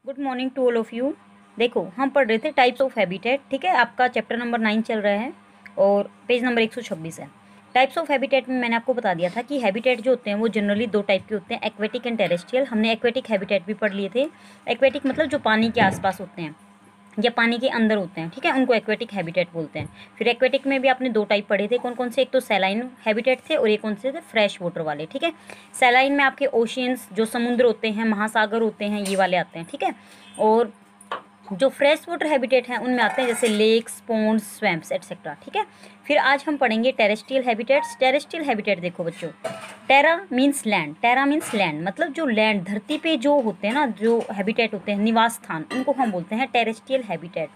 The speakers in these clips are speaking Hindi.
Good morning to all of you. देखो, हम पढ़ रहे थे टाइप्स ऑफ हैबिटेट। ठीक है, आपका चैप्टर नंबर 9 चल रहा है और पेज नंबर 126 है। टाइप्स ऑफ हैबिटेट में मैंने आपको बता दिया था कि हैबिटेट जो होते हैं वो जनरली दो टाइप के होते हैं, एक्वेटिक एंड टेरेस्ट्रियल। हमने एक्वेटिक हैबिटेट भी पढ़ लिए थे। एक्वेटिक मतलब जो पानी के आसपास होते हैं या पानी के अंदर होते हैं, ठीक है, उनको एक्वेटिक हैबिटेट बोलते हैं। फिर एक्वेटिक में भी आपने दो टाइप पढ़े थे, कौन कौन से? एक तो सैलाइन हैबिटेट थे और एक कौन से थे? फ्रेश वाटर वाले। ठीक है, सैलाइन में आपके ओशियंस जो समुद्र होते हैं, महासागर होते हैं, ये वाले आते हैं। ठीक है, और जो फ्रेश वाटर हैबिटेट हैं उनमें आते हैं जैसे लेक्स, पॉन्ड्स, स्वैम्प्स एटसेट्रा। ठीक है, फिर आज हम पढ़ेंगे टेरेस्ट्रियल हैबिटेट्स। टेरेस्ट्रियल हैबिटेट देखो बच्चों, टेरा मीन्स लैंड। टेरा मीन्स लैंड, मतलब जो लैंड धरती पे जो होते हैं ना, जो हैबिटेट होते हैं, निवास स्थान, उनको हम बोलते हैं टेरेस्ट्रियल हैबिटेट।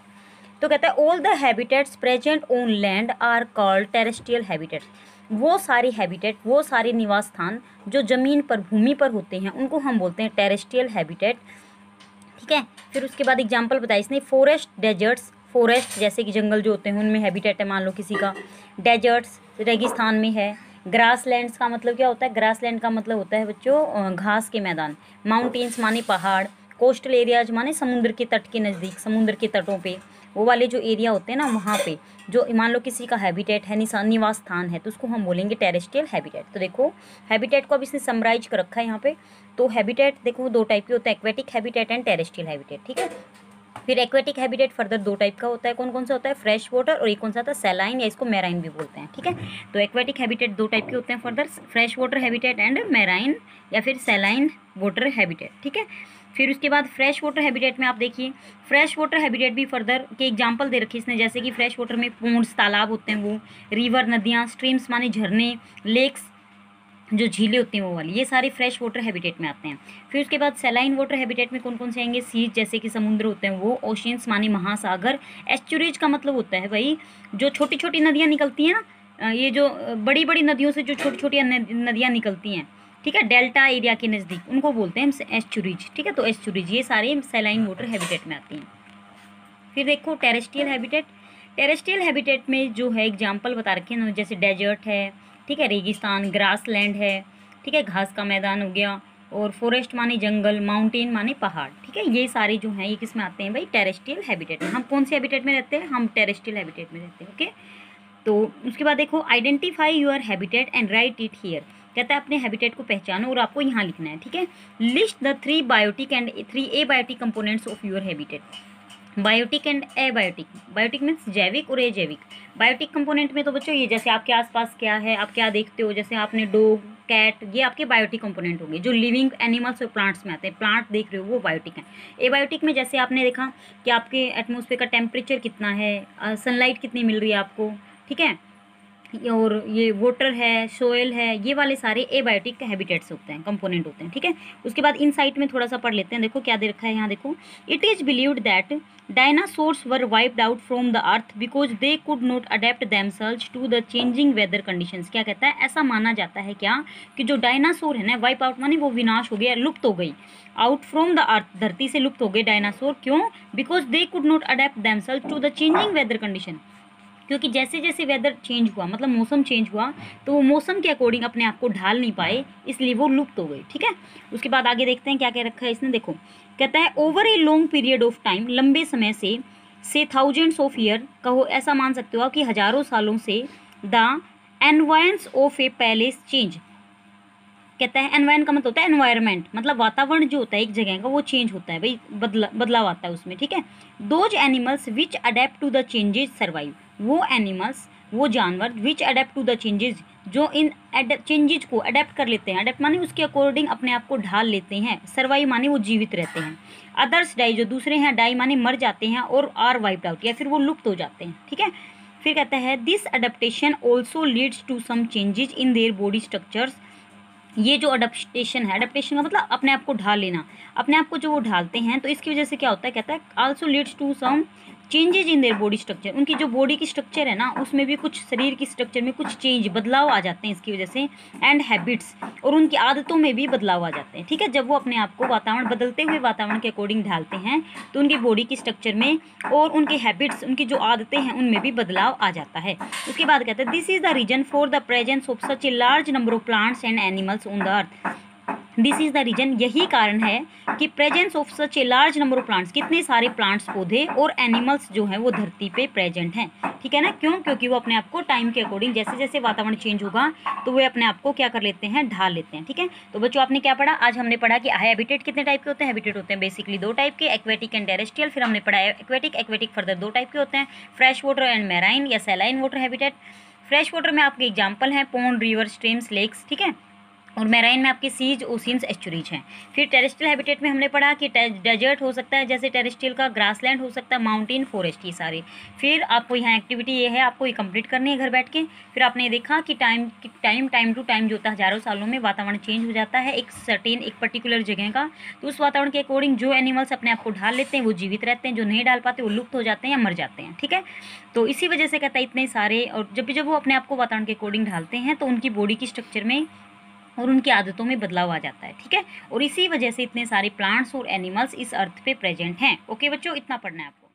तो कहता है all the habitats present on land are called terrestrial habitats. वो सारी हैबिटेट, वो सारे निवास स्थान जो जमीन पर, भूमि पर होते हैं, उनको हम बोलते हैं टेरेस्ट्रियल हैबिटेट। ठीक है, फिर उसके बाद एग्जाम्पल बताया इसने, फॉरेस्ट, डेजर्ट्स। फॉरेस्ट जैसे कि जंगल जो होते हैं उनमें हैबिटेट है मान लो किसी का। डेजर्ट्स रेगिस्तान में है। ग्रासलैंड्स का मतलब क्या होता है? ग्रासलैंड का मतलब होता है बच्चों घास के मैदान। माउंटेन्स माने पहाड़। कोस्टल एरियाज माने समुद्र के तट के नज़दीक, समुद्र के तटों पे वो वाले जो एरिया होते हैं ना, वहाँ पे जो मान लो किसी का हैबिटेट है, निवास स्थान है, तो उसको हम बोलेंगे टेरेस्ट्रियल हैबिटेट। तो देखो हैबिटेट को अब इसने समराइज कर रखा है यहाँ पे। तो हैबिटेट देखो दो टाइप के होते हैं, aquatic habitat and terrestrial habitat. ठीक है, फिर एक्वेटिक हैबिटेट फर्दर दो टाइप का होता है, कौन कौन सा होता है? फ्रेश वाटर और एक कौन सा था? सैलाइन, या इसको मैराइन भी बोलते हैं। ठीक है, तो एक्वेटिक हैबिटेट दो टाइप के होते हैं further, fresh water habitat and marine या फिर सैलाइन वाटर हैबिटेट। ठीक है, फिर उसके बाद फ्रेश वाटर हैबिटेट में आप देखिए, फ्रेश वाटर हैबिटेट भी फर्दर के एग्जांपल दे रखी इसने, जैसे कि फ्रेश वाटर में पॉन्ड्स तालाब होते हैं, वो रिवर नदियाँ, स्ट्रीम्स माने झरने, लेक्स जो झीलें होती हैं वो वाली, ये सारे फ्रेश वाटर हैबिटेट में आते हैं। फिर उसके बाद सैलाइन वाटर हैबिटेट में कौन कौन से आएंगे? सीज जैसे कि समुद्र होते हैं वो, ओशियंस माने महासागर। एस्चुरीज का मतलब होता है भाई जो छोटी छोटी नदियाँ निकलती हैं ना, ये जो बड़ी बड़ी नदियों से जो छोटी छोटी नदियाँ निकलती हैं, ठीक है, डेल्टा एरिया के नज़दीक, उनको बोलते हैं हम एस्चुरीज। ठीक है, तो एस्चुरीज ये सारे सैलाइन वाटर हैबिटेट में आती हैं। फिर देखो टेरेस्ट्रियल हैबिटेट। टेरेस्ट्रियल हैबिटेट में जो है एग्जाम्पल बता रखे हैं, जैसे डेजर्ट है, ठीक है, रेगिस्तान, ग्रास लैंड है, ठीक है, घास का मैदान हो गया, और फॉरेस्ट माने जंगल, माउंटेन माने पहाड़। ठीक है, ये सारे जो हैं ये किस में आते हैं भाई? टेरेस्ट्रियल हैबिटेट में। हम कौन से हैबिटेट में रहते हैं? हम टेरेस्ट्रियल हैबिटेट में रहते हैं। ओके, तो उसके बाद देखो, identify your habitat and right it here. कहता है अपने हैबिटेट को पहचानो और आपको यहाँ लिखना है। ठीक है, list the 3 biotic and 3 abiotic components of your habitat. Biotic and abiotic. Biotic means जैविक और अजैविक। बायोटिक कंपोनेंट में तो बच्चों ये जैसे आपके आसपास क्या है, आप क्या देखते हो, जैसे आपने डॉग, कैट, ये आपके बायोटिक कंपोनेंट होंगे जो लिविंग एनिमल्स और प्लांट्स में आते हैं। प्लांट देख रहे हो वो बायोटिक है। एबायोटिक में जैसे आपने देखा कि आपके एटमॉस्फेयर का टेम्परेचर कितना है, सनलाइट कितनी मिल रही है आपको, ठीक है, और ये वाटर है, सोयल है, ये वाले सारे एबायोटिक हैबिटेट्स होते हैं, कंपोनेंट होते हैं। ठीक है, उसके बाद इन साइट में थोड़ा सा पढ़ लेते हैं। देखो क्या दे रखा है यहाँ, देखो, it is believed that dinosaurs were wiped out from the earth because they could not adapt themselves to the changing weather conditions. क्या कहता है? ऐसा माना जाता है क्या कि जो डायनासोर है ना, वाइप आउट माने वो विनाश हो गया, लुप्त हो गई, आउट फ्रॉम द अर्थ, धरती से लुप्त हो गए डायनासोर। क्यों? Because they could not adapt themselves to the changing weather condition. क्योंकि जैसे जैसे वेदर चेंज हुआ, मतलब मौसम चेंज हुआ, तो वो मौसम के अकॉर्डिंग अपने आप को ढाल नहीं पाए, इसलिए वो लुप्त हो गए। ठीक है, उसके बाद आगे देखते हैं क्या क्या रखा है इसने। देखो कहता है over a long period of time, लंबे समय से थाउजेंड्स ऑफ ईयर, कहो ऐसा मान सकते हो आप कि हजारों सालों से, the environs of a palace change. कहता है एनवायरन का मतलब होता है एनवायरनमेंट, मतलब वातावरण जो होता है एक जगह का वो चेंज होता है भाई, बदलाव आता है उसमें। ठीक है, those animals which adapt to the changes survive. वो एनिमल्स, वो जानवर, which adapt to the changes, जो इन चेंजेज को अडेप्ट कर लेते हैं, अडेप्ट माने उसके अकॉर्डिंग अपने आप को ढाल लेते हैं, सर्वाइव माने वो जीवित रहते हैं। अदर्स डाई, जो दूसरे हैं, डाई माने मर जाते हैं, और आर वाइप्ड आउट या फिर वो लुप्त हो जाते हैं। ठीक है, फिर कहता है this adaptation also leads to some changes in their body structures. ये जो अडेप्टेशन है, अडेप्टेशन का मतलब अपने आप को ढाल लेना, अपने आप को जो वो ढालते हैं, तो इसकी वजह से क्या होता है? कहता है also leads to some changes in their body structure. उनकी जो बॉडी की स्ट्रक्चर है ना, उसमें भी कुछ, शरीर की स्ट्रक्चर में कुछ चेंज, बदलाव आ जाते हैं इसकी वजह से। एंड हैबिट्स, और उनकी आदतों में भी बदलाव आ जाते हैं। ठीक है, जब वो अपने आप को वातावरण, बदलते हुए वातावरण के अकॉर्डिंग ढालते हैं, तो उनकी बॉडी की स्ट्रक्चर में और उनके हैबिट्स, उनकी जो आदतें हैं, उनमें भी बदलाव आ जाता है। उसके बाद कहते हैं this is the reason for the presence of such a large number of plants and animals on the earth. This is the reason, यही कारण है कि presence of such a large number of plants, कितने सारे प्लांट्स, पौधे और एनिमल्स जो हैं वो धरती पे प्रेजेंट हैं। ठीक है ना, क्यों? क्योंकि वो अपने आप को टाइम के अकॉर्डिंग जैसे जैसे वातावरण चेंज होगा तो वे अपने आप को क्या कर लेते हैं, ढाल लेते हैं। ठीक है, तो बच्चों आपने क्या पढ़ा? आज हमने पढ़ा कि हैबिटेट कितने टाइप के होते हैं। हैबिटेट होते हैं बेसिकली दो टाइप के, एक्वेटिक एंड टेरेस्ट्रियल। फिर हमने पढ़ा एक्वेटिक फर्दर दो टाइप के होते हैं, फ्रेश वाटर एंड मैराइन या saline water habitat. Fresh water में आपके एग्जाम्पल हैं पॉन्ड, रिवर, स्ट्रीम्स, लेक्स। ठीक है, और मैराइन में आपके सीज, ओशियंस, एस्चुरीज हैं। फिर टेरेस्ट्रियल हैबिटेट में हमने पढ़ा कि डेजर्ट हो सकता है जैसे टेरेस्ट्रियल का, ग्रासलैंड हो सकता है, माउंटेन, फॉरेस्ट, ये सारे। फिर आपको यहाँ एक्टिविटी ये है, आपको ये कंप्लीट करनी है घर बैठ के। फिर आपने देखा कि टाइम टू टाइम जो होता है, हजारों सालों में वातावरण चेंज हो जाता है एक सर्टेन, एक पर्टिकुलर जगह का, तो उस वातावरण के अकॉर्डिंग जो एनिमल्स अपने आप को ढाल लेते हैं वो जीवित रहते हैं, जो नहीं डाल पाते वो लुप्त हो जाते हैं या मर जाते हैं। ठीक है, तो इसी वजह से कहता है इतने सारे, और जब वो अपने आप को वातावरण के अकॉर्डिंग ढालते हैं तो उनकी बॉडी की स्ट्रक्चर में और उनकी आदतों में बदलाव आ जाता है। ठीक है, और इसी वजह से इतने सारे प्लांट्स और एनिमल्स इस अर्थ पे प्रेजेंट हैं। ओके बच्चों, इतना पढ़ना है आपको।